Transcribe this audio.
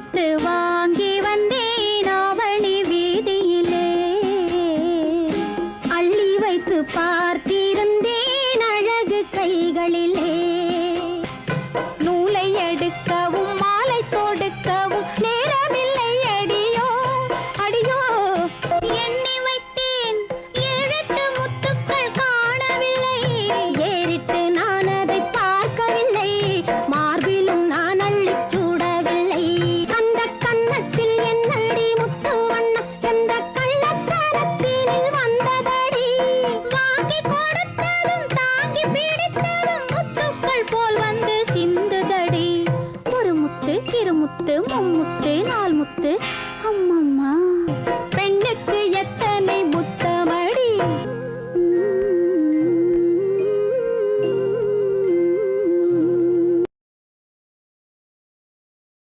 முத்து வாங்கி வந்தேன் ஆவணி வீதியிலே. அள்ளி வைத்து பார்த்திருந்தேன் அழகு கைகளிலே. நூலை எடுக்கவும் மாலை தொடுக்கவும் நேரமில்லை அடியோ அடியோ. எண்ணி வைத்தேன் 7-8 முத்துக்கள் காணவில்லை. ஏறிட்டு நான் அதை பார்க்கவில்லை. மார்பிலும் நான் அள்ளிச் சூடவில்லை. அந்த கன்னத்தில் என்னடி முத்து வண்ணம் எந்த கள்ளத்தனத்தினில் வந்ததடி. வாங்கி கொடுத்ததும் தாங்கி பிடித்ததும் முத்துக்கள் போல் வந்து சிந்துதடி. ஒரு முத்து, இரு முத்து, மும்முத்து, 4 முத்து, அம்மம்மா.